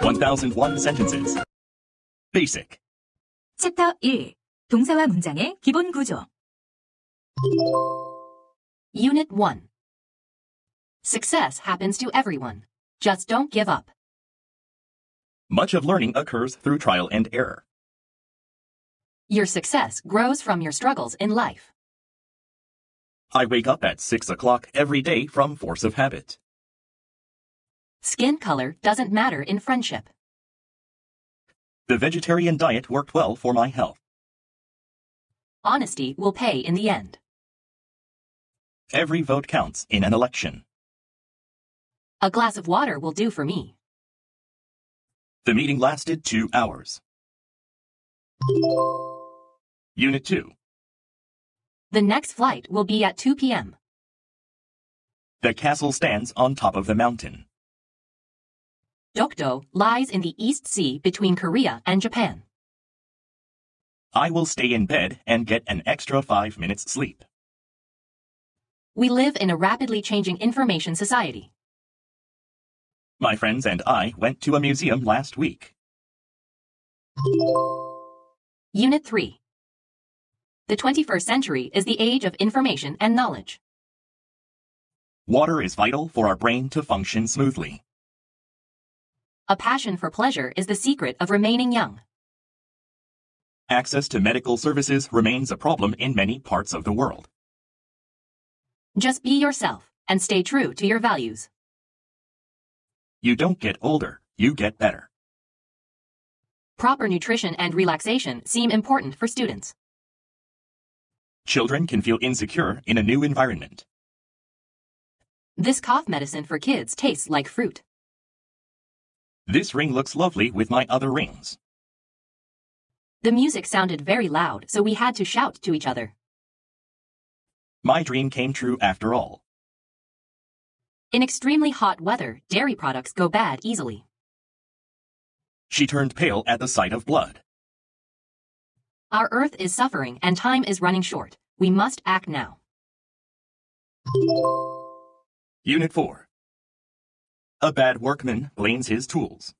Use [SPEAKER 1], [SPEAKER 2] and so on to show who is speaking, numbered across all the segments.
[SPEAKER 1] 1001 sentences. Basic.
[SPEAKER 2] 챕터 1. 동사와 문장의 기본 구조.
[SPEAKER 3] Unit 1. Success happens to everyone. Just don't give up.
[SPEAKER 1] Much of learning occurs through trial and error.
[SPEAKER 3] Your success grows from your struggles in life.
[SPEAKER 1] I wake up at 6 o'clock every day from force of habit.
[SPEAKER 3] Skin color doesn't matter in friendship.
[SPEAKER 1] The vegetarian diet worked well for my health.
[SPEAKER 3] Honesty will pay in the end.
[SPEAKER 1] Every vote counts in an election.
[SPEAKER 3] A glass of water will do for me.
[SPEAKER 1] The meeting lasted 2 hours. Unit 2.
[SPEAKER 3] The next flight will be at 2 p.m.
[SPEAKER 1] The castle stands on top of the mountain.
[SPEAKER 3] Dokdo lies in the East Sea between Korea and Japan.
[SPEAKER 1] I will stay in bed and get an extra 5 minutes sleep.
[SPEAKER 3] We live in a rapidly changing information society.
[SPEAKER 1] My friends and I went to a museum last week.
[SPEAKER 3] Unit 3. The 21st century is the age of information and knowledge.
[SPEAKER 1] Water is vital for our brain to function smoothly.
[SPEAKER 3] A passion for pleasure is the secret of remaining young.
[SPEAKER 1] Access to medical services remains a problem in many parts of the world.
[SPEAKER 3] Just be yourself and stay true to your values.
[SPEAKER 1] You don't get older, you get better.
[SPEAKER 3] Proper nutrition and relaxation seem important for students.
[SPEAKER 1] Children can feel insecure in a new environment.
[SPEAKER 3] This cough medicine for kids tastes like fruit.
[SPEAKER 1] This ring looks lovely with my other rings.
[SPEAKER 3] The music sounded very loud, so we had to shout to each other.
[SPEAKER 1] My dream came true after all.
[SPEAKER 3] In extremely hot weather, dairy products go bad easily.
[SPEAKER 1] She turned pale at the sight of blood.
[SPEAKER 3] Our Earth is suffering and time is running short. We must act now.
[SPEAKER 1] Unit 4. A bad workman blames his tools.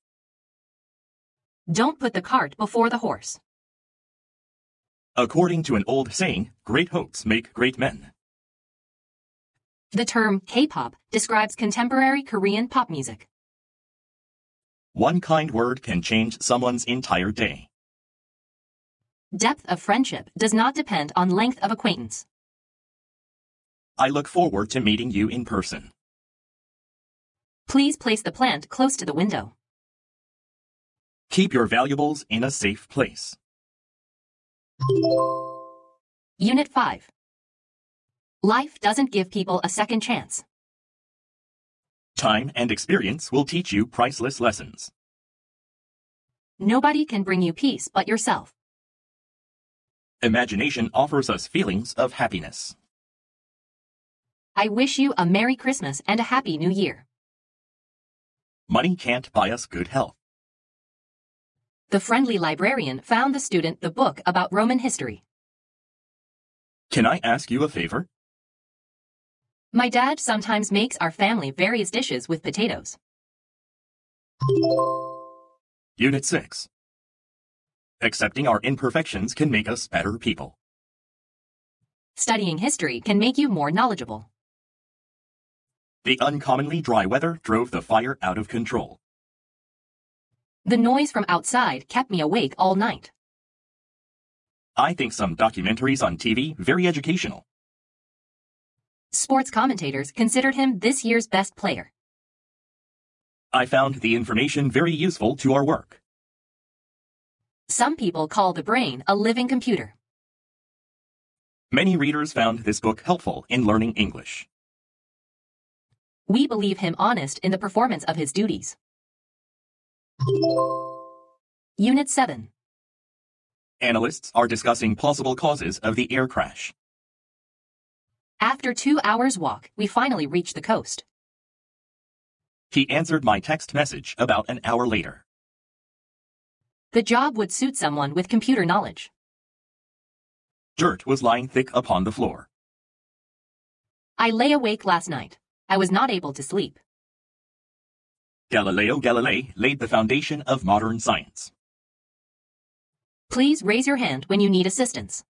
[SPEAKER 3] Don't put the cart before the horse.
[SPEAKER 1] According to an old saying, great hopes make great men.
[SPEAKER 3] The term K-pop describes contemporary Korean pop music.
[SPEAKER 1] One kind word can change someone's entire day.
[SPEAKER 3] Depth of friendship does not depend on length of acquaintance.
[SPEAKER 1] I look forward to meeting you in person.
[SPEAKER 3] Please place the plant close to the window.
[SPEAKER 1] Keep your valuables in a safe place.
[SPEAKER 3] Unit 5. Life doesn't give people a second chance.
[SPEAKER 1] Time and experience will teach you priceless lessons.
[SPEAKER 3] Nobody can bring you peace but yourself.
[SPEAKER 1] Imagination offers us feelings of happiness.
[SPEAKER 3] I wish you a Merry Christmas and a Happy New Year.
[SPEAKER 1] Money can't buy us good health.
[SPEAKER 3] The friendly librarian found the student the book about Roman history.
[SPEAKER 1] Can I ask you a favor?
[SPEAKER 3] My dad sometimes makes our family various dishes with potatoes.
[SPEAKER 1] Unit 6. Accepting our imperfections can make us better people.
[SPEAKER 3] Studying history can make you more knowledgeable.
[SPEAKER 1] The uncommonly dry weather drove the fire out of control.
[SPEAKER 3] The noise from outside kept me awake all night.
[SPEAKER 1] I think some documentaries on TV very educational.
[SPEAKER 3] Sports commentators considered him this year's best player.
[SPEAKER 1] I found the information very useful to our work.
[SPEAKER 3] Some people call the brain a living computer.
[SPEAKER 1] Many readers found this book helpful in learning English.
[SPEAKER 3] We believe him honest in the performance of his duties. Unit 7.
[SPEAKER 1] Analysts are discussing possible causes of the air crash.
[SPEAKER 3] After 2 hours' walk, we finally reached the coast.
[SPEAKER 1] He answered my text message about an hour later.
[SPEAKER 3] The job would suit someone with computer knowledge.
[SPEAKER 1] Dirt was lying thick upon the floor.
[SPEAKER 3] I lay awake last night. I was not able to sleep.
[SPEAKER 1] Galileo Galilei laid the foundation of modern science.
[SPEAKER 3] Please raise your hand when you need assistance.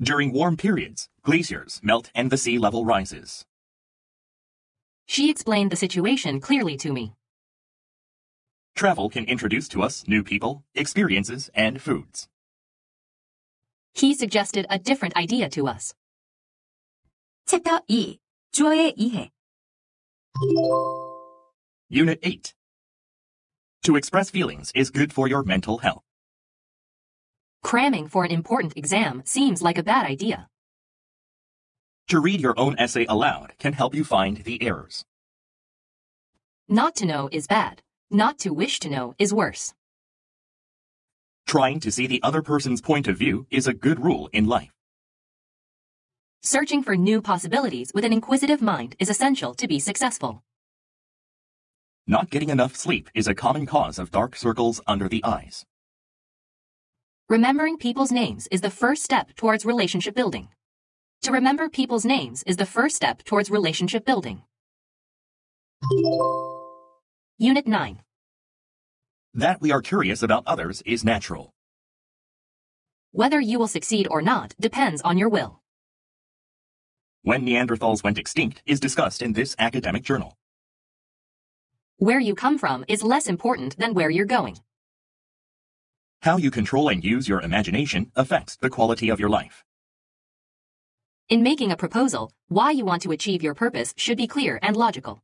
[SPEAKER 1] During warm periods, glaciers melt and the sea level rises.
[SPEAKER 3] She explained the situation clearly to me.
[SPEAKER 1] Travel can introduce to us new people, experiences, and foods.
[SPEAKER 3] He suggested a different idea to us.
[SPEAKER 2] 챕터 2. 주어의 이해.
[SPEAKER 1] Unit 8. To express feelings is good for your mental health.
[SPEAKER 3] Cramming for an important exam seems like a bad idea.
[SPEAKER 1] To read your own essay aloud can help you find the errors.
[SPEAKER 3] Not to know is bad. Not to wish to know is worse.
[SPEAKER 1] Trying to see the other person's point of view is a good rule in life.
[SPEAKER 3] Searching for new possibilities with an inquisitive mind is essential to be successful.
[SPEAKER 1] Not getting enough sleep is a common cause of dark circles under the eyes.
[SPEAKER 3] Remembering people's names is the first step towards relationship building. To remember people's names is the first step towards relationship building. Unit 9.
[SPEAKER 1] That we are curious about others is natural.
[SPEAKER 3] Whether you will succeed or not depends on your will.
[SPEAKER 1] When Neanderthals went extinct is discussed in this academic journal.
[SPEAKER 3] Where you come from is less important than where you're going.
[SPEAKER 1] How you control and use your imagination affects the quality of your life.
[SPEAKER 3] In making a proposal, why you want to achieve your purpose should be clear and logical.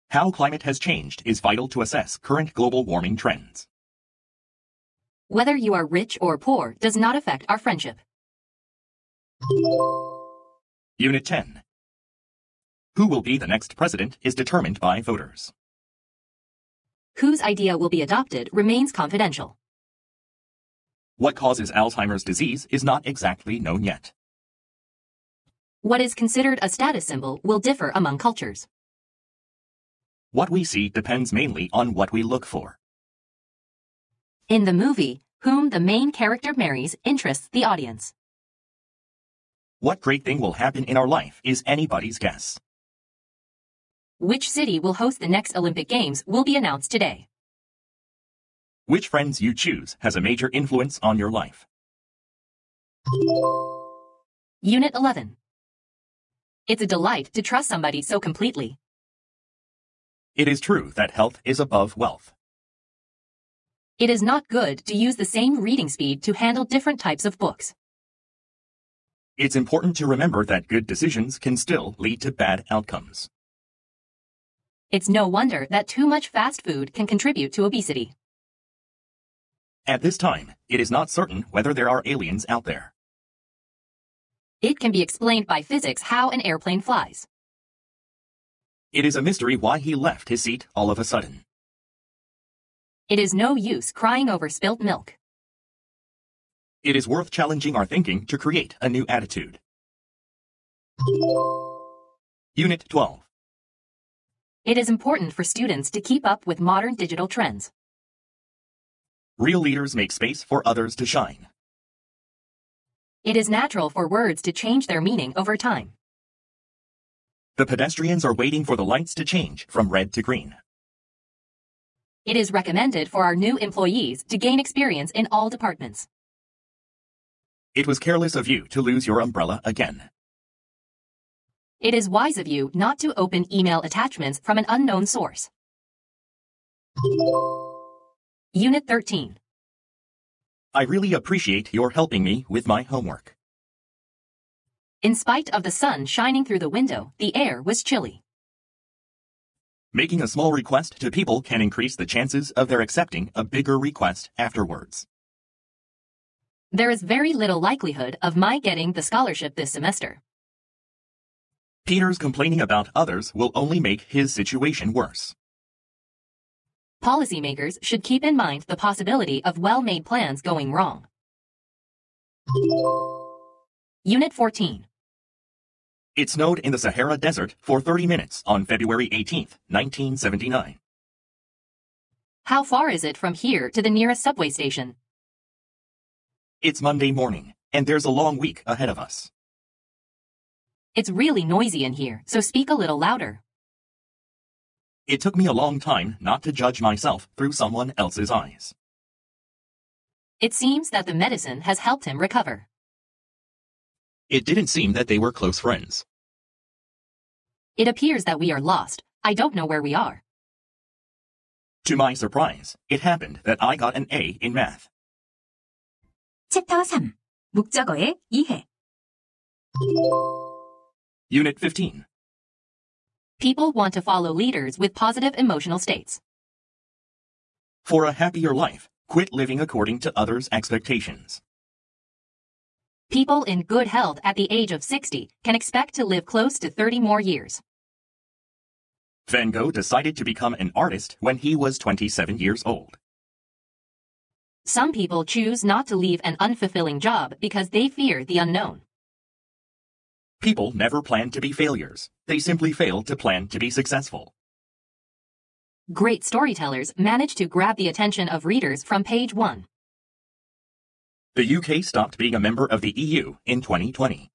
[SPEAKER 1] How climate has changed is vital to assess current global warming trends.
[SPEAKER 3] Whether you are rich or poor does not affect our friendship.
[SPEAKER 1] Unit 10. Who will be the next president is determined by voters.
[SPEAKER 3] Whose idea will be adopted remains confidential.
[SPEAKER 1] What causes Alzheimer's disease is not exactly known yet.
[SPEAKER 3] What is considered a status symbol will differ among cultures.
[SPEAKER 1] What we see depends mainly on what we look for.
[SPEAKER 3] In the movie, whom the main character marries interests the audience.
[SPEAKER 1] What great thing will happen in our life is anybody's guess.
[SPEAKER 3] Which city will host the next Olympic Games will be announced today.
[SPEAKER 1] Which friends you choose has a major influence on your life.
[SPEAKER 3] Unit 11. It's a delight to trust somebody so completely.
[SPEAKER 1] It is true that health is above wealth.
[SPEAKER 3] It is not good to use the same reading speed to handle different types of books.
[SPEAKER 1] It's important to remember that good decisions can still lead to bad outcomes.
[SPEAKER 3] It's no wonder that too much fast food can contribute to obesity.
[SPEAKER 1] At this time, it is not certain whether there are aliens out there.
[SPEAKER 3] It can be explained by physics how an airplane flies.
[SPEAKER 1] It is a mystery why he left his seat all of a sudden.
[SPEAKER 3] It is no use crying over spilt milk.
[SPEAKER 1] It is worth challenging our thinking to create a new attitude. Unit 12.
[SPEAKER 3] It is important for students to keep up with modern digital trends.
[SPEAKER 1] Real leaders make space for others to shine.
[SPEAKER 3] It is natural for words to change their meaning over time.
[SPEAKER 1] The pedestrians are waiting for the lights to change from red to green.
[SPEAKER 3] It is recommended for our new employees to gain experience in all departments.
[SPEAKER 1] It was careless of you to lose your umbrella again.
[SPEAKER 3] It is wise of you not to open email attachments from an unknown source. Unit 13.
[SPEAKER 1] I really appreciate your helping me with my homework.
[SPEAKER 3] In spite of the sun shining through the window, the air was chilly.
[SPEAKER 1] Making a small request to people can increase the chances of their accepting a bigger request afterwards.
[SPEAKER 3] There is very little likelihood of my getting the scholarship this semester.
[SPEAKER 1] Peter's complaining about others will only make his situation worse.
[SPEAKER 3] Policymakers should keep in mind the possibility of well-made plans going wrong. Unit 14.
[SPEAKER 1] It snowed in the Sahara Desert for 30 minutes on February 18, 1979.
[SPEAKER 3] How far is it from here to the nearest subway station?
[SPEAKER 1] It's Monday morning, and there's a long week ahead of us.
[SPEAKER 3] It's really noisy in here, so speak a little louder.
[SPEAKER 1] It took me a long time not to judge myself through someone else's eyes.
[SPEAKER 3] It seems that the medicine has helped him recover.
[SPEAKER 1] It didn't seem that they were close friends.
[SPEAKER 3] It appears that we are lost. I don't know where we are.
[SPEAKER 1] To my surprise, it happened that I got an A in math.
[SPEAKER 2] 챕터 3. 목적어의 이해.
[SPEAKER 1] Unit 15.
[SPEAKER 3] People want to follow leaders with positive emotional states.
[SPEAKER 1] For a happier life, quit living according to others' expectations.
[SPEAKER 3] People in good health at the age of 60 can expect to live close to 30 more years.
[SPEAKER 1] Van Gogh decided to become an artist when he was 27 years old.
[SPEAKER 3] Some people choose not to leave an unfulfilling job because they fear the unknown.
[SPEAKER 1] People never plan to be failures. They simply fail to plan to be successful.
[SPEAKER 3] Great storytellers manage to grab the attention of readers from page 1.
[SPEAKER 1] The UK stopped being a member of the EU in 2020.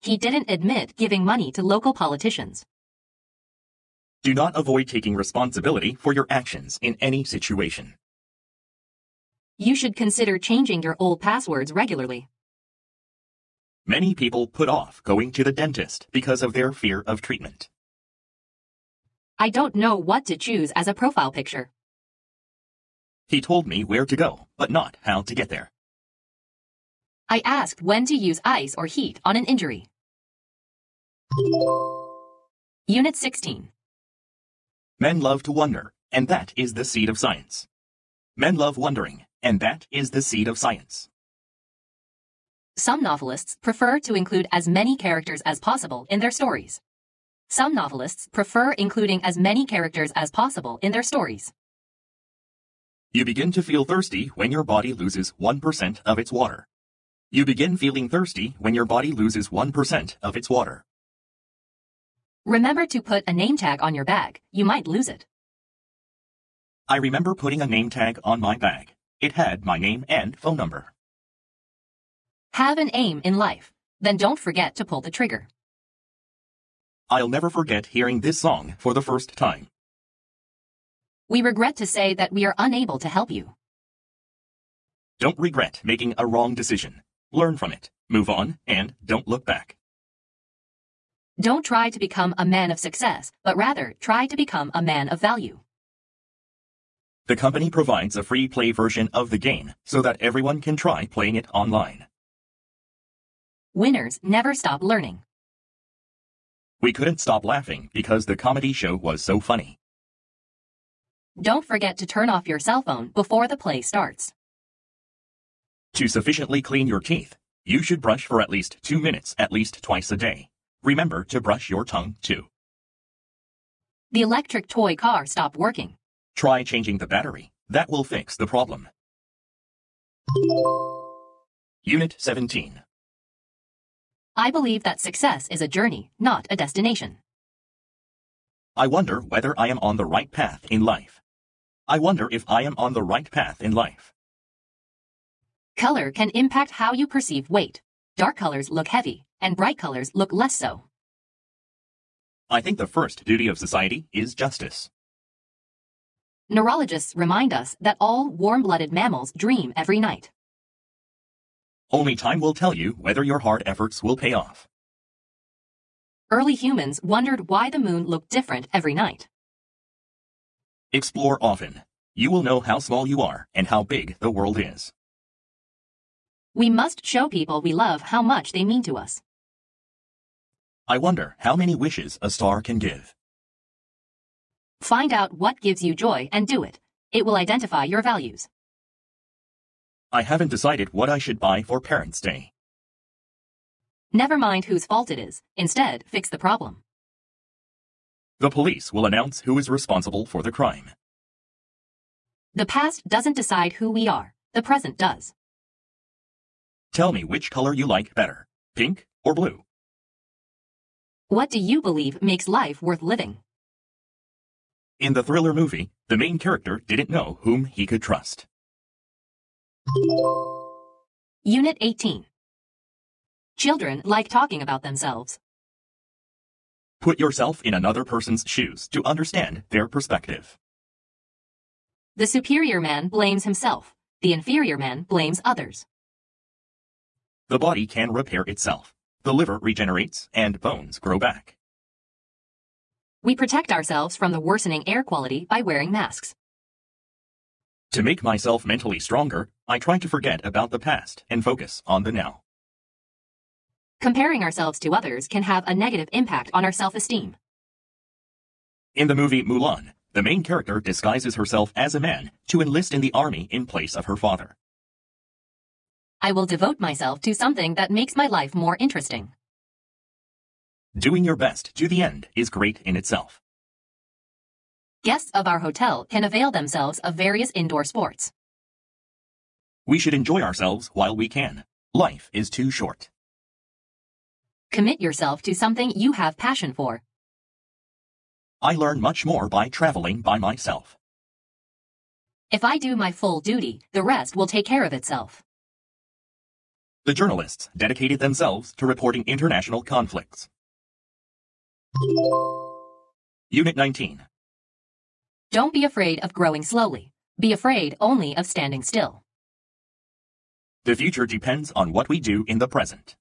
[SPEAKER 3] He didn't admit giving money to local politicians.
[SPEAKER 1] Do not avoid taking responsibility for your actions in any situation.
[SPEAKER 3] You should consider changing your old passwords regularly.
[SPEAKER 1] Many people put off going to the dentist because of their fear of treatment.
[SPEAKER 3] I don't know what to choose as a profile picture.
[SPEAKER 1] He told me where to go, but not how to get there.
[SPEAKER 3] I asked when to use ice or heat on an injury. Unit 16.
[SPEAKER 1] Men love to wonder, and that is the seed of science. Men love wondering, and that is the seed of science.
[SPEAKER 3] Some novelists prefer to include as many characters as possible in their stories. Some novelists prefer including as many characters as possible in their stories.
[SPEAKER 1] You begin to feel thirsty when your body loses 1% of its water. You begin feeling thirsty when your body loses 1% of its water.
[SPEAKER 3] Remember to put a name tag on your bag. You might lose it.
[SPEAKER 1] I remember putting a name tag on my bag. It had my name and phone number.
[SPEAKER 3] Have an aim in life. Then don't forget to pull the trigger.
[SPEAKER 1] I'll never forget hearing this song for the first time.
[SPEAKER 3] We regret to say that we are unable to help you.
[SPEAKER 1] Don't regret making a wrong decision. Learn from it, move on, and don't look back.
[SPEAKER 3] Don't try to become a man of success, but rather try to become a man of value.
[SPEAKER 1] The company provides a free play version of the game so that everyone can try playing it online.
[SPEAKER 3] Winners never stop learning.
[SPEAKER 1] We couldn't stop laughing because the comedy show was so funny.
[SPEAKER 3] Don't forget to turn off your cell phone before the play starts.
[SPEAKER 1] To sufficiently clean your teeth, you should brush for at least 2 minutes at least twice a day. Remember to brush your tongue too.
[SPEAKER 3] The electric toy car stopped working.
[SPEAKER 1] Try changing the battery. That will fix the problem. Unit 17.
[SPEAKER 3] I believe that success is a journey, not a destination.
[SPEAKER 1] I wonder whether I am on the right path in life. I wonder if I am on the right path in life.
[SPEAKER 3] Color can impact how you perceive weight. Dark colors look heavy, and bright colors look less so.
[SPEAKER 1] I think the first duty of society is justice.
[SPEAKER 3] Neurologists remind us that all warm-blooded mammals dream every night.
[SPEAKER 1] Only time will tell you whether your hard efforts will pay off.
[SPEAKER 3] Early humans wondered why the moon looked different every night.
[SPEAKER 1] Explore often. You will know how small you are and how big the world is.
[SPEAKER 3] We must show people we love how much they mean to us.
[SPEAKER 1] I wonder how many wishes a star can give.
[SPEAKER 3] Find out what gives you joy and do it. It will identify your values.
[SPEAKER 1] I haven't decided what I should buy for Parents' Day.
[SPEAKER 3] Never mind whose fault it is. Instead, fix the problem.
[SPEAKER 1] The police will announce who is responsible for the crime.
[SPEAKER 3] The past doesn't decide who we are. The present does.
[SPEAKER 1] Tell me which color you like better, pink or blue.
[SPEAKER 3] What do you believe makes life worth living?
[SPEAKER 1] In the thriller movie, the main character didn't know whom he could trust.
[SPEAKER 3] Unit 18. Children like talking about themselves.
[SPEAKER 1] Put yourself in another person's shoes to understand their perspective.
[SPEAKER 3] The superior man blames himself. The inferior man blames others.
[SPEAKER 1] The body can repair itself. The liver regenerates and bones grow back.
[SPEAKER 3] We protect ourselves from the worsening air quality by wearing masks.
[SPEAKER 1] To make myself mentally stronger, I try to forget about the past and focus on the now.
[SPEAKER 3] Comparing ourselves to others can have a negative impact on our self-esteem.
[SPEAKER 1] In the movie Mulan, the main character disguises herself as a man to enlist in the army in place of her father.
[SPEAKER 3] I will devote myself to something that makes my life more interesting.
[SPEAKER 1] Doing your best to the end is great in itself.
[SPEAKER 3] Guests of our hotel can avail themselves of various indoor sports.
[SPEAKER 1] We should enjoy ourselves while we can. Life is too short.
[SPEAKER 3] Commit yourself to something you have passion for.
[SPEAKER 1] I learn much more by traveling by myself.
[SPEAKER 3] If I do my full duty, the rest will take care of itself.
[SPEAKER 1] The journalists dedicated themselves to reporting international conflicts. Unit 19.
[SPEAKER 3] Don't be afraid of growing slowly. Be afraid only of standing still.
[SPEAKER 1] The future depends on what we do in the present.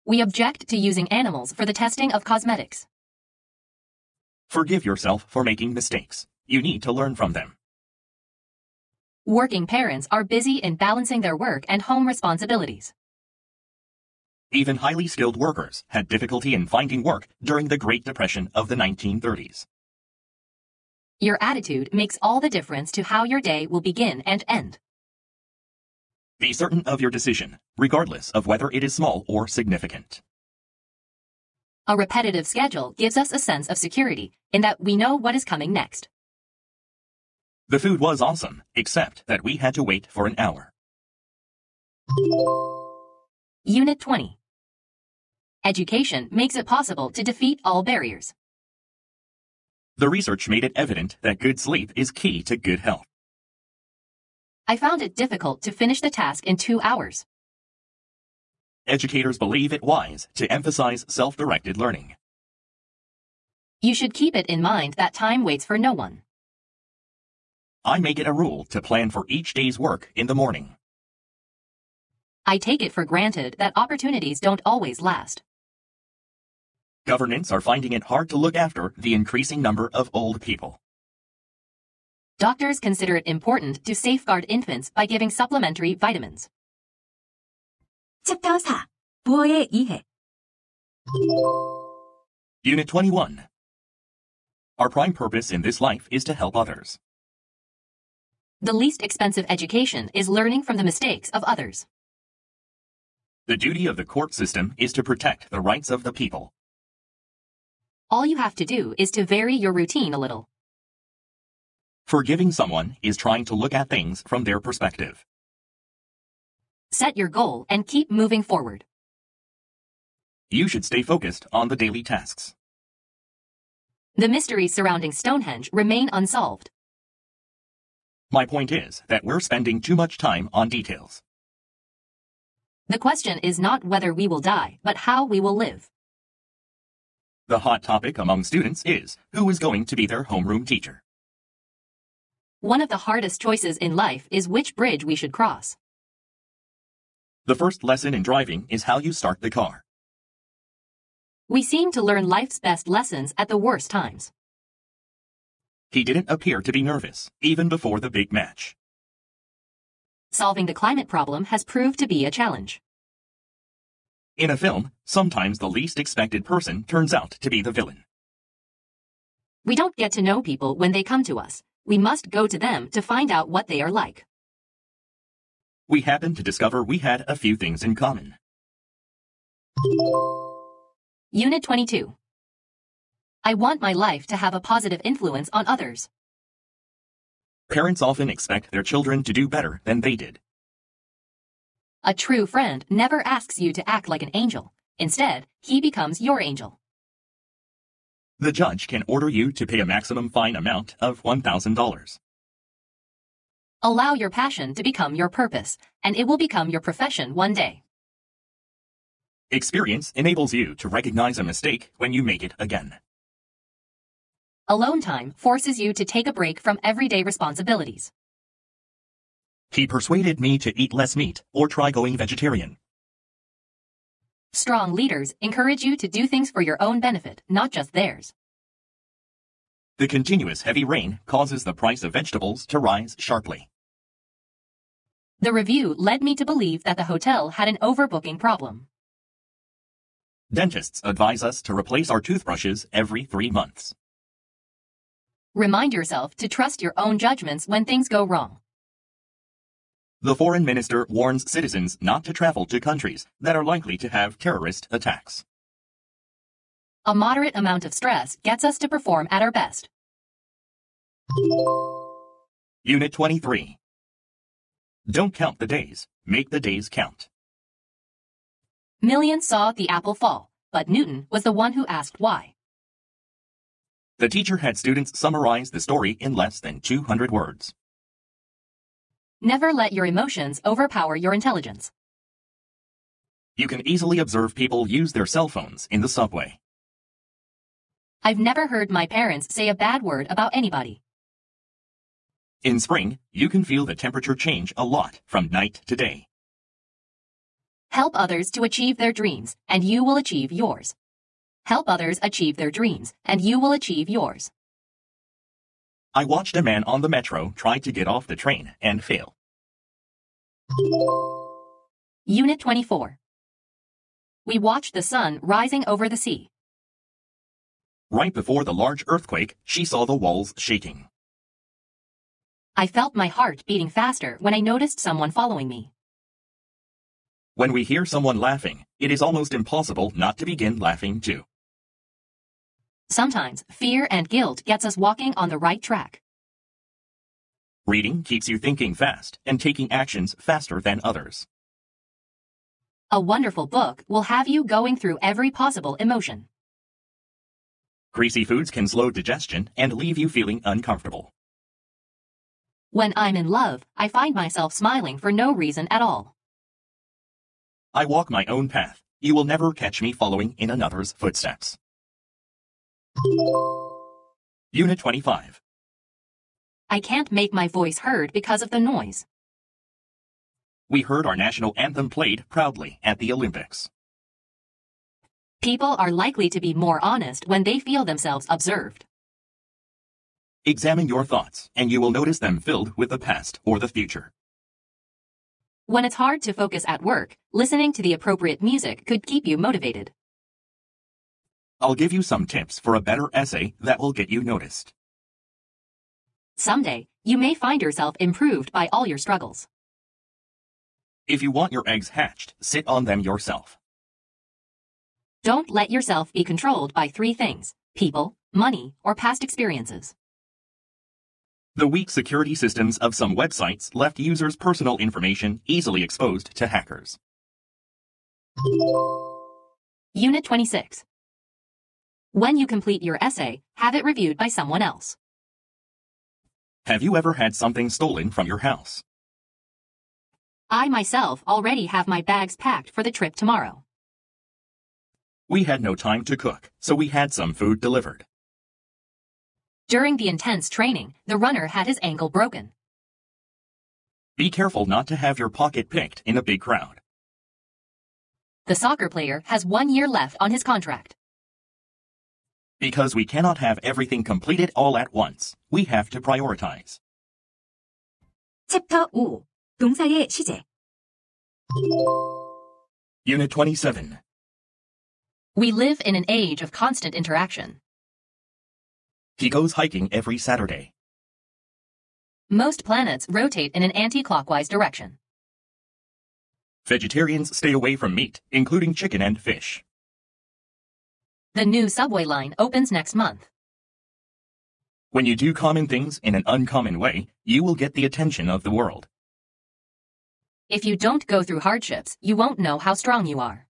[SPEAKER 3] We object to using animals for the testing of cosmetics.
[SPEAKER 1] Forgive yourself for making mistakes. You need to learn from them.
[SPEAKER 3] Working parents are busy in balancing their work and home responsibilities.
[SPEAKER 1] Even highly skilled workers had difficulty in finding work during the Great Depression of the 1930s.
[SPEAKER 3] Your attitude makes all the difference to how your day will begin and end.
[SPEAKER 1] Be certain of your decision, regardless of whether it is small or significant.
[SPEAKER 3] A repetitive schedule gives us a sense of security in that we know what is coming next.
[SPEAKER 1] The food was awesome, except that we had to wait for an hour.
[SPEAKER 3] Unit 20. Education makes it possible to defeat all barriers.
[SPEAKER 1] The research made it evident that good sleep is key to good health.
[SPEAKER 3] I found it difficult to finish the task in 2 hours.
[SPEAKER 1] Educators believe it wise to emphasize self-directed learning.
[SPEAKER 3] You should keep it in mind that time waits for no one.
[SPEAKER 1] I make it a rule to plan for each day's work in the morning.
[SPEAKER 3] I take it for granted that opportunities don't always last.
[SPEAKER 1] Governments are finding it hard to look after the increasing number of old people.
[SPEAKER 3] Doctors consider it important to safeguard infants by giving supplementary vitamins.
[SPEAKER 2] 챕터 4. 부어의 이해.
[SPEAKER 1] Unit 21. Our prime purpose in this life is to help others.
[SPEAKER 3] The least expensive education is learning from the mistakes of others.
[SPEAKER 1] The duty of the court system is to protect the rights of the people.
[SPEAKER 3] All you have to do is to vary your routine a little.
[SPEAKER 1] Forgiving someone is trying to look at things from their perspective.
[SPEAKER 3] Set your goal and keep moving forward.
[SPEAKER 1] You should stay focused on the daily tasks.
[SPEAKER 3] The mysteries surrounding Stonehenge remain unsolved.
[SPEAKER 1] My point is that we're spending too much time on details.
[SPEAKER 3] The question is not whether we will die, but how we will live.
[SPEAKER 1] The hot topic among students is who is going to be their homeroom teacher.
[SPEAKER 3] One of the hardest choices in life is which bridge we should cross.
[SPEAKER 1] The first lesson in driving is how you start the car.
[SPEAKER 3] We seem to learn life's best lessons at the worst times.
[SPEAKER 1] He didn't appear to be nervous, even before the big match.
[SPEAKER 3] Solving the climate problem has proved to be a challenge.
[SPEAKER 1] In a film, sometimes the least expected person turns out to be the villain.
[SPEAKER 3] We don't get to know people when they come to us. We must go to them to find out what they are like.
[SPEAKER 1] We happened to discover we had a few things in common.
[SPEAKER 3] Unit 22. I want my life to have a positive influence on others.
[SPEAKER 1] Parents often expect their children to do better than they did.
[SPEAKER 3] A true friend never asks you to act like an angel. Instead, he becomes your angel.
[SPEAKER 1] The judge can order you to pay a maximum fine amount of $1,000.
[SPEAKER 3] Allow your passion to become your purpose, and it will become your profession one day.
[SPEAKER 1] Experience enables you to recognize a mistake when you make it again.
[SPEAKER 3] Alone time forces you to take a break from everyday responsibilities.
[SPEAKER 1] He persuaded me to eat less meat or try going vegetarian.
[SPEAKER 3] Strong leaders encourage you to do things for your own benefit, not just theirs.
[SPEAKER 1] The continuous heavy rain causes the price of vegetables to rise sharply.
[SPEAKER 3] The review led me to believe that the hotel had an overbooking problem.
[SPEAKER 1] Dentists advise us to replace our toothbrushes every 3 months.
[SPEAKER 3] Remind yourself to trust your own judgments when things go wrong.
[SPEAKER 1] The foreign minister warns citizens not to travel to countries that are likely to have terrorist attacks.
[SPEAKER 3] A moderate amount of stress gets us to perform at our best.
[SPEAKER 1] Unit 23. Don't count the days, make the days count.
[SPEAKER 3] Millions saw the apple fall, but Newton was the one who asked why.
[SPEAKER 1] The teacher had students summarize the story in less than 200 words.
[SPEAKER 3] Never let your emotions overpower your intelligence.
[SPEAKER 1] You can easily observe people use their cell phones in the subway.
[SPEAKER 3] I've never heard my parents say a bad word about anybody.
[SPEAKER 1] In spring, you can feel the temperature change a lot from night to day.
[SPEAKER 3] Help others to achieve their dreams, and you will achieve yours. Help others achieve their dreams, and you will achieve yours.
[SPEAKER 1] I watched a man on the metro try to get off the train and fail.
[SPEAKER 3] Unit 24. We watched the sun rising over the sea.
[SPEAKER 1] Right before the large earthquake, she saw the walls shaking.
[SPEAKER 3] I felt my heart beating faster when I noticed someone following me.
[SPEAKER 1] When we hear someone laughing, it is almost impossible not to begin laughing too.
[SPEAKER 3] Sometimes fear and guilt gets us walking on the right track.
[SPEAKER 1] Reading keeps you thinking fast and taking actions faster than others.
[SPEAKER 3] A wonderful book will have you going through every possible emotion.
[SPEAKER 1] Greasy foods can slow digestion and leave you feeling uncomfortable.
[SPEAKER 3] When I'm in love, I find myself smiling for no reason at all.
[SPEAKER 1] I walk my own path. You will never catch me following in another's footsteps. Unit 25.
[SPEAKER 3] I can't make my voice heard because of the noise.
[SPEAKER 1] We heard our national anthem played proudly at the Olympics.
[SPEAKER 3] People are likely to be more honest when they feel themselves observed.
[SPEAKER 1] Examine your thoughts, and you will notice them filled with the past or the future.
[SPEAKER 3] When it's hard to focus at work, listening to the appropriate music could keep you motivated.
[SPEAKER 1] I'll give you some tips for a better essay that will get you noticed.
[SPEAKER 3] Someday, you may find yourself improved by all your struggles.
[SPEAKER 1] If you want your eggs hatched, sit on them yourself.
[SPEAKER 3] Don't let yourself be controlled by 3 things: people, money, or past experiences.
[SPEAKER 1] The weak security systems of some websites left users' personal information easily exposed to hackers.
[SPEAKER 3] Unit 26. When you complete your essay, have it reviewed by someone else.
[SPEAKER 1] Have you ever had something stolen from your house?
[SPEAKER 3] I myself already have my bags packed for the trip tomorrow.
[SPEAKER 1] We had no time to cook, so we had some food delivered.
[SPEAKER 3] During the intense training, the runner had his ankle broken.
[SPEAKER 1] Be careful not to have your pocket picked in a big crowd.
[SPEAKER 3] The soccer player has 1 year left on his contract.
[SPEAKER 1] Because we cannot have everything completed all at once, we have to prioritize.
[SPEAKER 2] 챕터 5. 동사의 시제.
[SPEAKER 1] Unit 27.
[SPEAKER 3] We live in an age of constant interaction.
[SPEAKER 1] He goes hiking every Saturday.
[SPEAKER 3] Most planets rotate in an anti-clockwise direction.
[SPEAKER 1] Vegetarians stay away from meat, including chicken and fish.
[SPEAKER 3] The new subway line opens next month.
[SPEAKER 1] When you do common things in an uncommon way, you will get the attention of the world.
[SPEAKER 3] If you don't go through hardships, you won't know how strong you are.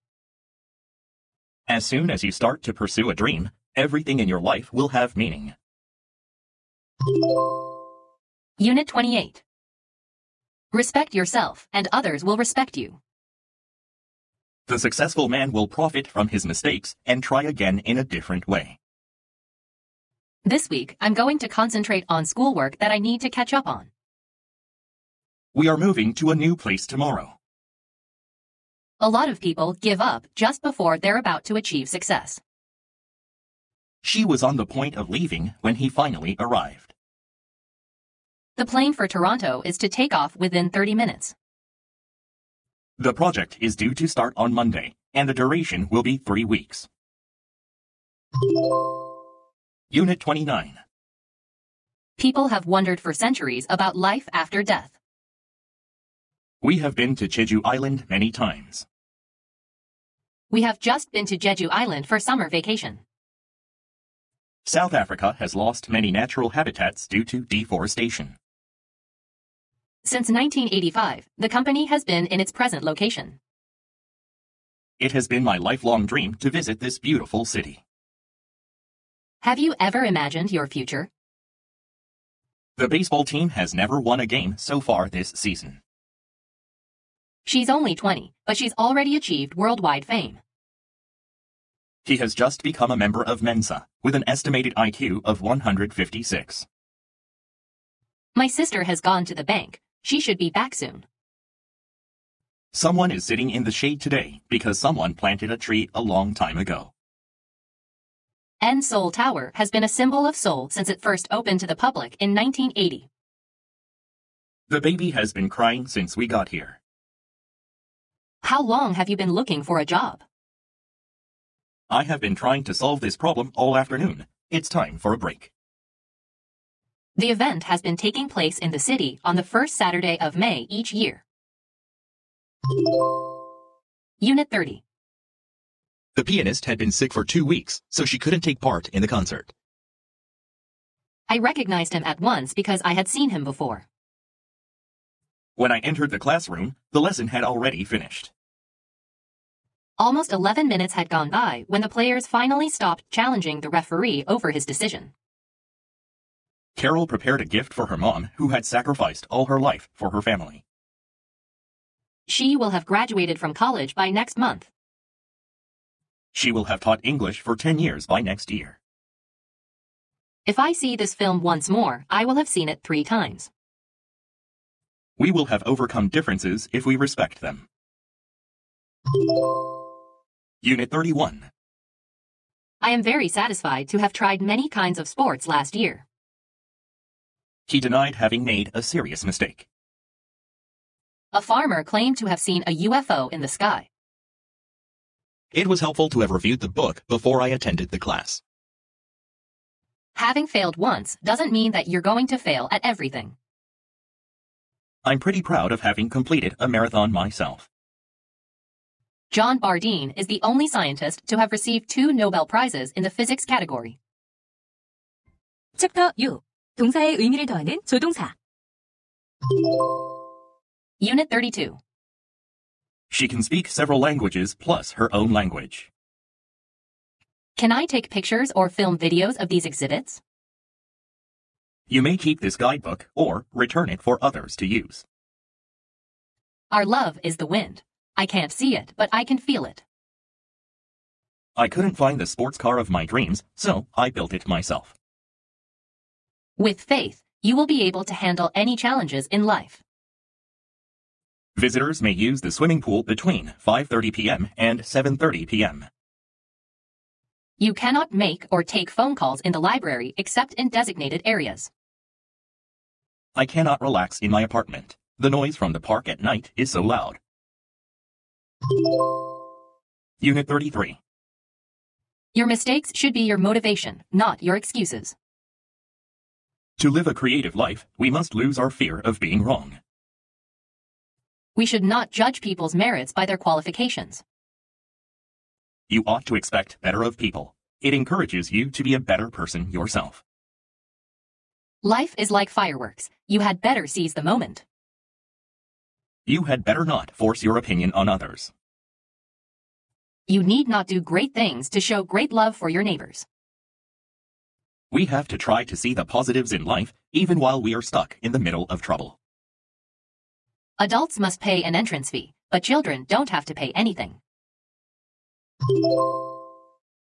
[SPEAKER 1] As soon as you start to pursue a dream, everything in your life will have meaning.
[SPEAKER 3] Unit 28. Respect yourself, and others will respect you.
[SPEAKER 1] The successful man will profit from his mistakes and try again in a different way.
[SPEAKER 3] This week, I'm going to concentrate on schoolwork that I need to catch up on.
[SPEAKER 1] We are moving to a new place tomorrow.
[SPEAKER 3] A lot of people give up just before they're about to achieve success.
[SPEAKER 1] She was on the point of leaving when he finally arrived.
[SPEAKER 3] The plane for Toronto is to take off within 30 minutes.
[SPEAKER 1] The project is due to start on Monday, and the duration will be 3 weeks. Unit 29.
[SPEAKER 3] People have wondered for centuries about life after death.
[SPEAKER 1] We have been to Jeju Island many times.
[SPEAKER 3] We have just been to Jeju Island for summer vacation.
[SPEAKER 1] South Africa has lost many natural habitats due to deforestation.
[SPEAKER 3] Since 1985, the company has been in its present location.
[SPEAKER 1] It has been my lifelong dream to visit this beautiful city.
[SPEAKER 3] Have you ever imagined your future?
[SPEAKER 1] The baseball team has never won a game so far this season.
[SPEAKER 3] She's only 20, but she's already achieved worldwide fame.
[SPEAKER 1] He has just become a member of Mensa, with an estimated IQ of 156.
[SPEAKER 3] My sister has gone to the bank. She should be back soon.
[SPEAKER 1] Someone is sitting in the shade today because someone planted a tree a long time ago.
[SPEAKER 3] Seoul Tower has been a symbol of Seoul since it first opened to the public in 1980.
[SPEAKER 1] The baby has been crying since we got here.
[SPEAKER 3] How long have you been looking for a job?
[SPEAKER 1] I have been trying to solve this problem all afternoon. It's time for a break.
[SPEAKER 3] The event has been taking place in the city on the first Saturday of May each year. Unit 30.
[SPEAKER 1] The pianist had been sick for 2 weeks, so she couldn't take part in the concert.
[SPEAKER 3] I recognized him at once because I had seen him before.
[SPEAKER 1] When I entered the classroom, the lesson had already finished.
[SPEAKER 3] Almost 11 minutes had gone by when the players finally stopped challenging the referee over his decision.
[SPEAKER 1] Carol prepared a gift for her mom, who had sacrificed all her life for her family.
[SPEAKER 3] She will have graduated from college by next month.
[SPEAKER 1] She will have taught English for 10 years by next year.
[SPEAKER 3] If I see this film once more, I will have seen it 3 times.
[SPEAKER 1] We will have overcome differences if we respect them. Unit 31.
[SPEAKER 3] I am very satisfied to have tried many kinds of sports last year.
[SPEAKER 1] He denied having made a serious mistake.
[SPEAKER 3] A farmer claimed to have seen a UFO in the sky.
[SPEAKER 1] It was helpful to have reviewed the book before I attended the class.
[SPEAKER 3] Having failed once doesn't mean that you're going to fail at everything.
[SPEAKER 1] I'm pretty proud of having completed a marathon myself.
[SPEAKER 3] John Bardeen is the only scientist to have received 2 Nobel Prizes in the physics category.
[SPEAKER 2] 챕터 6. 동사의 의미를 더하는 조동사.
[SPEAKER 3] Unit 32.
[SPEAKER 1] She can speak several languages plus her own language.
[SPEAKER 3] Can I take pictures or film videos of these exhibits?
[SPEAKER 1] You may keep this guidebook or return it for others to use.
[SPEAKER 3] Our love is the wind. I can't see it, but I can feel it.
[SPEAKER 1] I couldn't find the sports car of my dreams, so I built it myself.
[SPEAKER 3] With faith, you will be able to handle any challenges in life.
[SPEAKER 1] Visitors may use the swimming pool between 5:30 p.m. and 7:30 p.m.
[SPEAKER 3] You cannot make or take phone calls in the library except in designated areas.
[SPEAKER 1] I cannot relax in my apartment. The noise from the park at night is so loud. Unit 33.
[SPEAKER 3] Your mistakes should be your motivation, not your excuses.
[SPEAKER 1] To live a creative life, we must lose our fear of being wrong.
[SPEAKER 3] We should not judge people's merits by their qualifications.
[SPEAKER 1] You ought to expect better of people. It encourages you to be a better person yourself.
[SPEAKER 3] Life is like fireworks. You had better seize the moment.
[SPEAKER 1] You had better not force your opinion on others.
[SPEAKER 3] You need not do great things to show great love for your neighbors.
[SPEAKER 1] We have to try to see the positives in life, even while we are stuck in the middle of trouble.
[SPEAKER 3] Adults must pay an entrance fee, but children don't have to pay anything.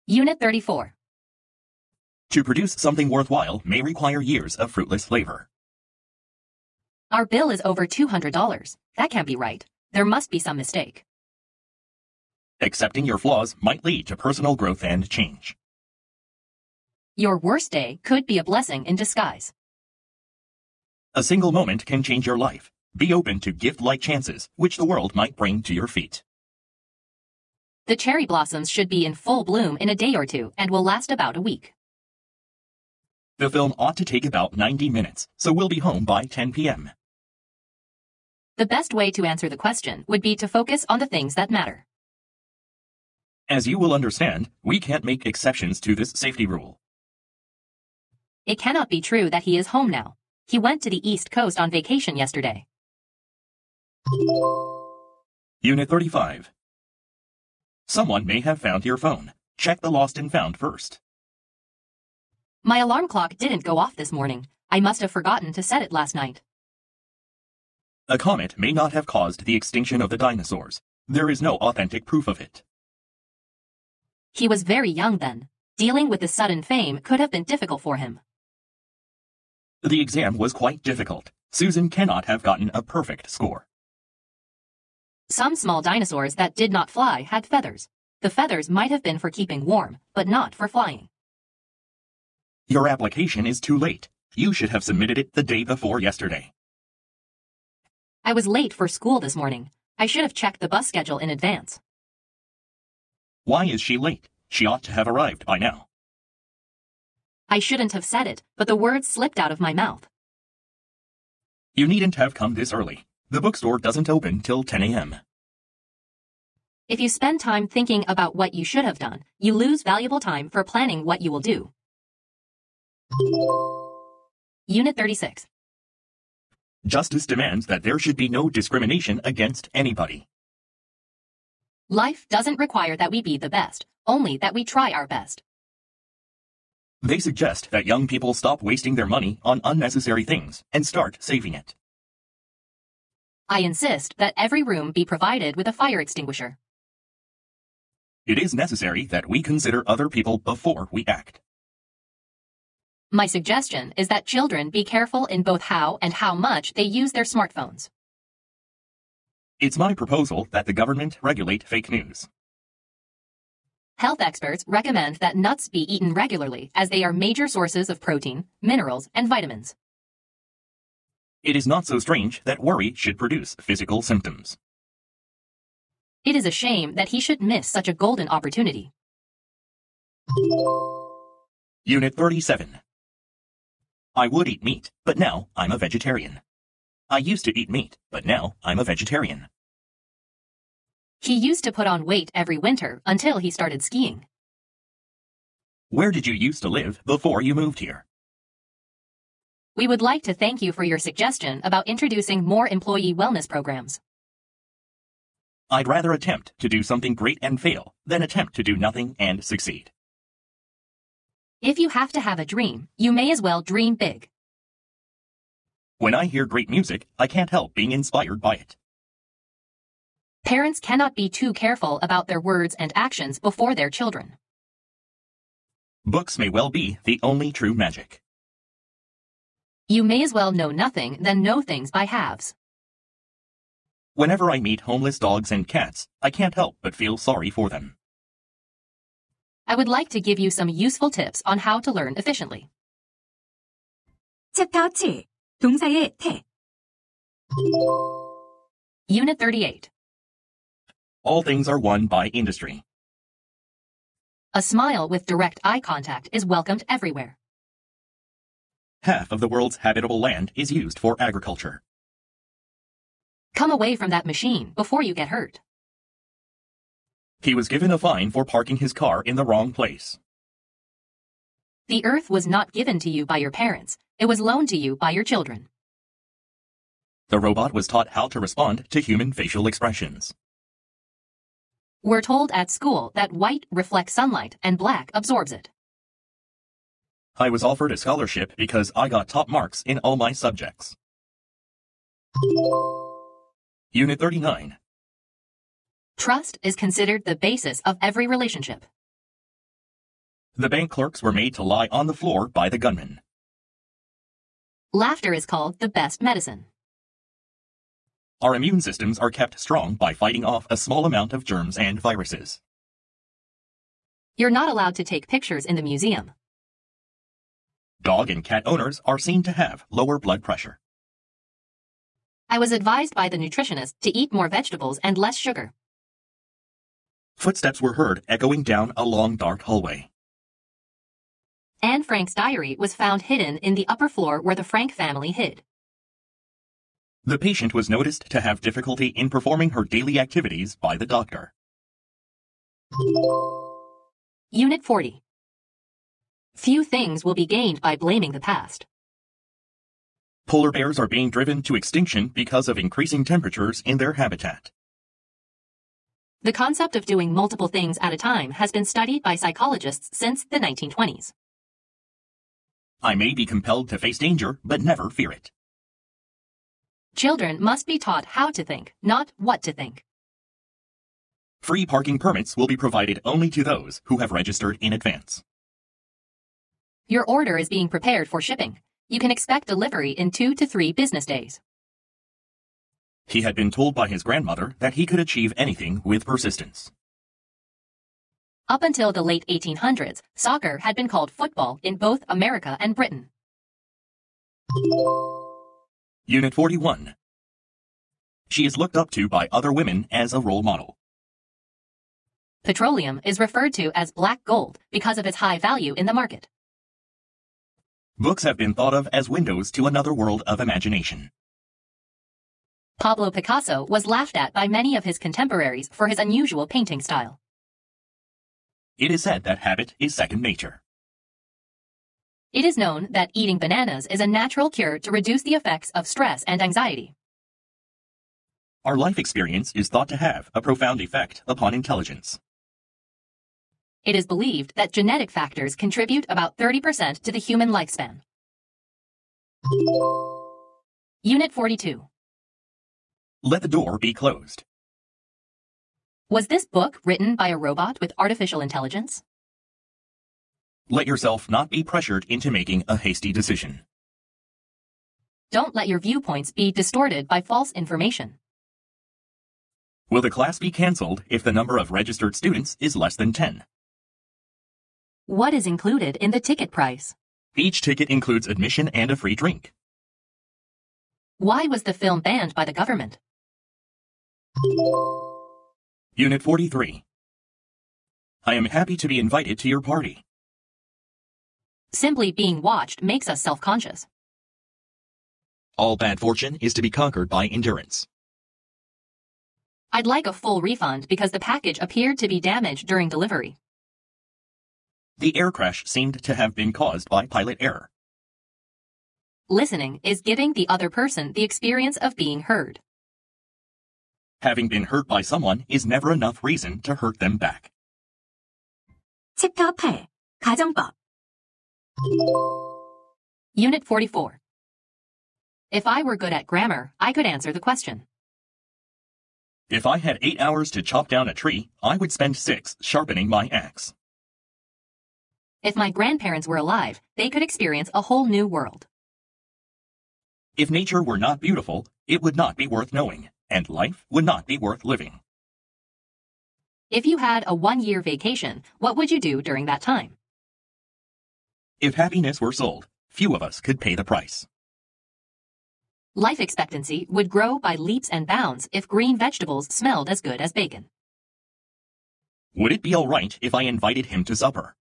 [SPEAKER 3] Unit 34.
[SPEAKER 1] To produce something worthwhile may require years of fruitless labor.
[SPEAKER 3] Our bill is over $200. That can't be right. There must be some mistake.
[SPEAKER 1] Accepting your flaws might lead to personal growth and change.
[SPEAKER 3] Your worst day could be a blessing in disguise.
[SPEAKER 1] A single moment can change your life. Be open to gift-like chances, which the world might bring to your feet.
[SPEAKER 3] The cherry blossoms should be in full bloom in a day or two and will last about a week.
[SPEAKER 1] The film ought to take about 90 minutes, so we'll be home by 10 p.m.
[SPEAKER 3] The best way to answer the question would be to focus on the things that matter.
[SPEAKER 1] As you will understand, we can't make exceptions to this safety rule.
[SPEAKER 3] It cannot be true that he is home now. He went to the East Coast on vacation yesterday.
[SPEAKER 1] Unit 35. Someone may have found your phone. Check the lost and found first.
[SPEAKER 3] My alarm clock didn't go off this morning. I must have forgotten to set it last night.
[SPEAKER 1] A comet may not have caused the extinction of the dinosaurs. There is no authentic proof of it.
[SPEAKER 3] He was very young then. Dealing with the sudden fame could have been difficult for him.
[SPEAKER 1] The exam was quite difficult. Susan cannot have gotten a perfect score.
[SPEAKER 3] Some small dinosaurs that did not fly had feathers. The feathers might have been for keeping warm, but not for flying.
[SPEAKER 1] Your application is too late. You should have submitted it the day before yesterday.
[SPEAKER 3] I was late for school this morning. I should have checked the bus schedule in advance.
[SPEAKER 1] Why is she late? She ought to have arrived by now.
[SPEAKER 3] I shouldn't have said it, but the words slipped out of my mouth.
[SPEAKER 1] You needn't have come this early. The bookstore doesn't open till 10 a.m.
[SPEAKER 3] If you spend time thinking about what you should have done, you lose valuable time for planning what you will do. Unit 36.
[SPEAKER 1] Justice demands that there should be no discrimination against anybody.
[SPEAKER 3] Life doesn't require that we be the best, only that we try our best.
[SPEAKER 1] They suggest that young people stop wasting their money on unnecessary things and start saving it.
[SPEAKER 3] I insist that every room be provided with a fire extinguisher.
[SPEAKER 1] It is necessary that we consider other people before we act.
[SPEAKER 3] My suggestion is that children be careful in both how and how much they use their smartphones.
[SPEAKER 1] It's my proposal that the government regulate fake news.
[SPEAKER 3] Health experts recommend that nuts be eaten regularly as they are major sources of protein, minerals, and vitamins.
[SPEAKER 1] It is not so strange that worry should produce physical symptoms.
[SPEAKER 3] It is a shame that he should miss such a golden opportunity.
[SPEAKER 1] Unit 37. I would eat meat, but now I'm a vegetarian. I used to eat meat, but now I'm a vegetarian.
[SPEAKER 3] He used to put on weight every winter until he started skiing.
[SPEAKER 1] Where did you used to live before you moved here?
[SPEAKER 3] We would like to thank you for your suggestion about introducing more employee wellness programs.
[SPEAKER 1] I'd rather attempt to do something great and fail than attempt to do nothing and succeed.
[SPEAKER 3] If you have to have a dream, you may as well dream big.
[SPEAKER 1] When I hear great music, I can't help being inspired by it.
[SPEAKER 3] Parents cannot be too careful about their words and actions before their children.
[SPEAKER 1] Books may well be the only true magic.
[SPEAKER 3] You may as well know nothing than know things by halves.
[SPEAKER 1] Whenever I meet homeless dogs and cats, I can't help but feel sorry for them.
[SPEAKER 3] I would like to give you some useful tips on how to learn efficiently.
[SPEAKER 2] 챕터 7. 동사의 태.
[SPEAKER 3] Unit 38.
[SPEAKER 1] All things are won by industry.
[SPEAKER 3] A smile with direct eye contact is welcomed everywhere.
[SPEAKER 1] Half of the world's habitable land is used for agriculture.
[SPEAKER 3] Come away from that machine before you get hurt.
[SPEAKER 1] He was given a fine for parking his car in the wrong place.
[SPEAKER 3] The earth was not given to you by your parents. It was loaned to you by your children.
[SPEAKER 1] The robot was taught how to respond to human facial expressions.
[SPEAKER 3] We're told at school that white reflects sunlight and black absorbs it.
[SPEAKER 1] I was offered a scholarship because I got top marks in all my subjects. Unit 39.
[SPEAKER 3] Trust is considered the basis of every relationship.
[SPEAKER 1] The bank clerks were made to lie on the floor by the gunman.
[SPEAKER 3] Laughter is called the best medicine.
[SPEAKER 1] Our immune systems are kept strong by fighting off a small amount of germs and viruses.
[SPEAKER 3] You're not allowed to take pictures in the museum.
[SPEAKER 1] Dog and cat owners are seen to have lower blood pressure.
[SPEAKER 3] I was advised by the nutritionist to eat more vegetables and less sugar.
[SPEAKER 1] Footsteps were heard echoing down a long dark hallway.
[SPEAKER 3] Anne Frank's diary was found hidden in the upper floor where the Frank family hid.
[SPEAKER 1] The patient was noticed to have difficulty in performing her daily activities by the doctor.
[SPEAKER 3] Unit 40. Few things will be gained by blaming the past.
[SPEAKER 1] Polar bears are being driven to extinction because of increasing temperatures in their habitat.
[SPEAKER 3] The concept of doing multiple things at a time has been studied by psychologists since the 1920s.
[SPEAKER 1] I may be compelled to face danger, but never fear it.
[SPEAKER 3] Children must be taught how to think, not what to think.
[SPEAKER 1] Free parking permits will be provided only to those who have registered in advance.
[SPEAKER 3] Your order is being prepared for shipping. You can expect delivery in 2 to 3 business days.
[SPEAKER 1] He had been told by his grandmother that he could achieve anything with persistence.
[SPEAKER 3] Up until the late 1800s, soccer had been called football in both America and Britain.
[SPEAKER 1] Unit 41. She is looked up to by other women as a role model.
[SPEAKER 3] Petroleum is referred to as black gold because of its high value in the market.
[SPEAKER 1] Books have been thought of as windows to another world of imagination.
[SPEAKER 3] Pablo Picasso was laughed at by many of his contemporaries for his unusual painting style.
[SPEAKER 1] It is said that habit is second nature.
[SPEAKER 3] It is known that eating bananas is a natural cure to reduce the effects of stress and anxiety.
[SPEAKER 1] Our life experience is thought to have a profound effect upon intelligence.
[SPEAKER 3] It is believed that genetic factors contribute about 30% to the human lifespan. Unit 42.
[SPEAKER 1] Let the door be closed.
[SPEAKER 3] Was this book written by a robot with artificial intelligence?
[SPEAKER 1] Let yourself not be pressured into making a hasty decision.
[SPEAKER 3] Don't let your viewpoints be distorted by false information.
[SPEAKER 1] Will the class be cancelled if the number of registered students is less than 10?
[SPEAKER 3] What is included in the ticket price?
[SPEAKER 1] Each ticket includes admission and a free drink.
[SPEAKER 3] Why was the film banned by the government?
[SPEAKER 1] Unit 43. I am happy to be invited to your party.
[SPEAKER 3] Simply being watched makes us self-conscious.
[SPEAKER 1] All bad fortune is to be conquered by endurance.
[SPEAKER 3] I'd like a full refund because the package appeared to be damaged during delivery.
[SPEAKER 1] The air crash seemed to have been caused by pilot error.
[SPEAKER 3] Listening is giving the other person the experience of being heard.
[SPEAKER 1] Having been hurt by someone is never enough reason to hurt them back.
[SPEAKER 2] 챕터 8. 가정법.
[SPEAKER 3] Unit 44. If I were good at grammar, I could answer the question.
[SPEAKER 1] If I had 8 hours to chop down a tree, I would spend 6 sharpening my axe.
[SPEAKER 3] If my grandparents were alive, they could experience a whole new world.
[SPEAKER 1] If nature were not beautiful, it would not be worth knowing, and life would not be worth living.
[SPEAKER 3] If you had a 1-year vacation, what would you do during that time?
[SPEAKER 1] If happiness were sold, few of us could pay the price.
[SPEAKER 3] Life expectancy would grow by leaps and bounds if green vegetables smelled as good as bacon.
[SPEAKER 1] Would it be all right if I invited him to supper?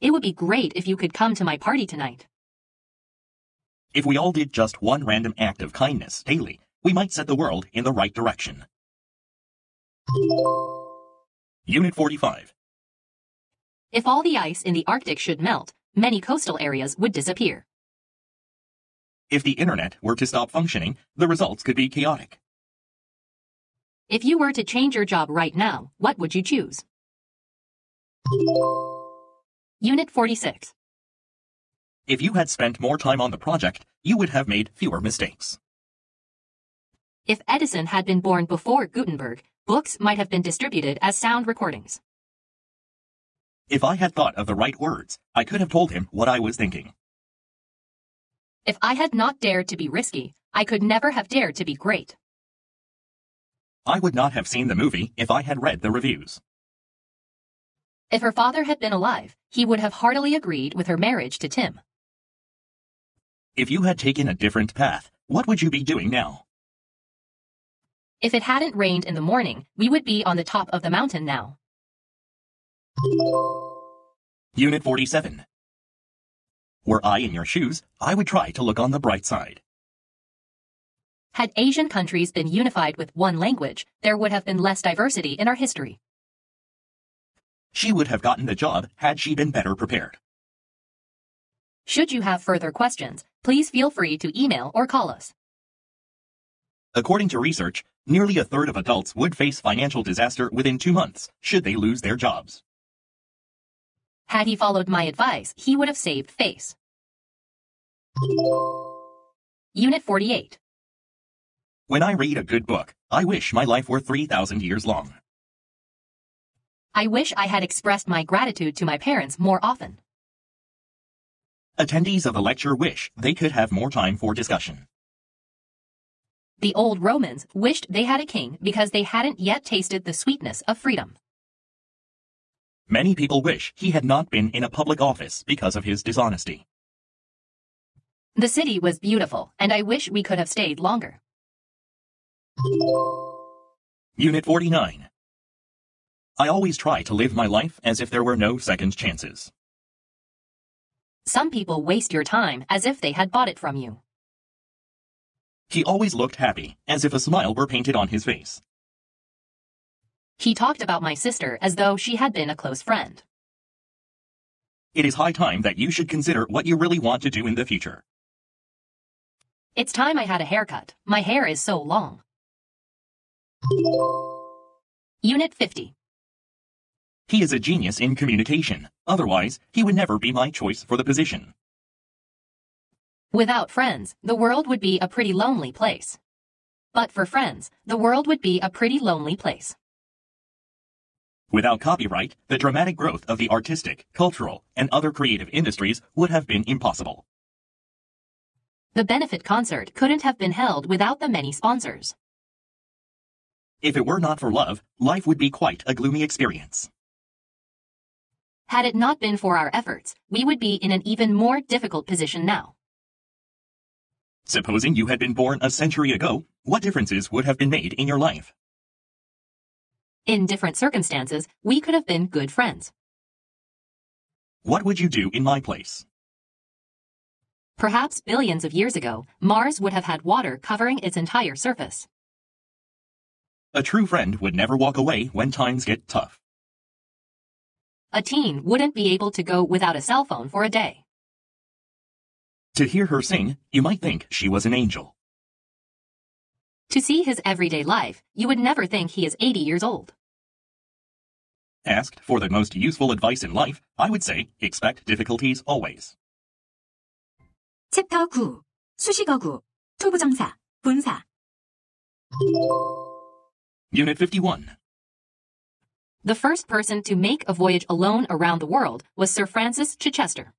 [SPEAKER 3] It would be great if you could come to my party tonight.
[SPEAKER 1] If we all did just one random act of kindness daily, we might set the world in the right direction. Unit 45.
[SPEAKER 3] If all the ice in the Arctic should melt, many coastal areas would disappear.
[SPEAKER 1] If the internet were to stop functioning, the results could be chaotic.
[SPEAKER 3] If you were to change your job right now, what would you choose? Unit 46.
[SPEAKER 1] If you had spent more time on the project, you would have made fewer mistakes.
[SPEAKER 3] If Edison had been born before Gutenberg, Books might have been distributed as sound recordings.
[SPEAKER 1] If I had thought of the right words, I could have told him what I was thinking.
[SPEAKER 3] If I had not dared to be risky, I could never have dared to be great.
[SPEAKER 1] I would not have seen the movie if I had read the reviews.
[SPEAKER 3] If her father had been alive, he would have heartily agreed with her marriage to Tim.
[SPEAKER 1] If you had taken a different path, what would you be doing now?
[SPEAKER 3] If it hadn't rained in the morning, we would be on the top of the mountain now.
[SPEAKER 1] Unit 47. Were I in your shoes, I would try to look on the bright side.
[SPEAKER 3] Had Asian countries been unified with one language, there would have been less diversity in our history.
[SPEAKER 1] She would have gotten the job had she been better prepared.
[SPEAKER 3] Should you have further questions, please feel free to email or call us.
[SPEAKER 1] According to research, nearly a third of adults would face financial disaster within 2 months should they lose their jobs.
[SPEAKER 3] Had he followed my advice, he would have saved face. Unit 48.
[SPEAKER 1] When I read a good book, I wish my life were 3,000 years long.
[SPEAKER 3] I wish I had expressed my gratitude to my parents more often.
[SPEAKER 1] Attendees of the lecture wish they could have more time for discussion.
[SPEAKER 3] The old Romans wished they had a king because they hadn't yet tasted the sweetness of freedom.
[SPEAKER 1] Many people wish he had not been in a public office because of his dishonesty.
[SPEAKER 3] The city was beautiful, and I wish we could have stayed longer.
[SPEAKER 1] Unit 49. I always try to live my life as if there were no second chances.
[SPEAKER 3] Some people waste your time as if they had bought it from you.
[SPEAKER 1] He always looked happy, as if a smile were painted on his face.
[SPEAKER 3] He talked about my sister as though she had been a close friend.
[SPEAKER 1] It is high time that you should consider what you really want to do in the future.
[SPEAKER 3] It's time I had a haircut. My hair is so long. Unit 50.
[SPEAKER 1] He is a genius in communication. Otherwise, he would never be my choice for the position.
[SPEAKER 3] Without friends, the world would be a pretty lonely place. But for friends, the world would be a pretty lonely place.
[SPEAKER 1] Without copyright, the dramatic growth of the artistic, cultural, and other creative industries would have been impossible.
[SPEAKER 3] The benefit concert couldn't have been held without the many sponsors.
[SPEAKER 1] If it were not for love, life would be quite a gloomy experience.
[SPEAKER 3] Had it not been for our efforts, we would be in an even more difficult position now.
[SPEAKER 1] Supposing you had been born a century ago, what differences would have been made in your life?
[SPEAKER 3] In different circumstances, we could have been good friends.
[SPEAKER 1] What would you do in my place?
[SPEAKER 3] Perhaps billions of years ago, Mars would have had water covering its entire surface.
[SPEAKER 1] A true friend would never walk away when times get tough.
[SPEAKER 3] A teen wouldn't be able to go without a cell phone for a day.
[SPEAKER 1] To hear her sing, you might think she was an angel.
[SPEAKER 3] To see his everyday life, you would never think he is 80 years old.
[SPEAKER 1] Asked for the most useful advice in life, I would say, expect difficulties always.
[SPEAKER 2] 챕터 9. 수식어구, 투부정사, 분사.
[SPEAKER 1] Unit 51.
[SPEAKER 3] The first person to make a voyage alone around the world was Sir Francis Chichester.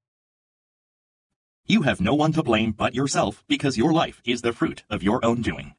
[SPEAKER 1] You have no one to blame but yourself because your life is the fruit of your own doing.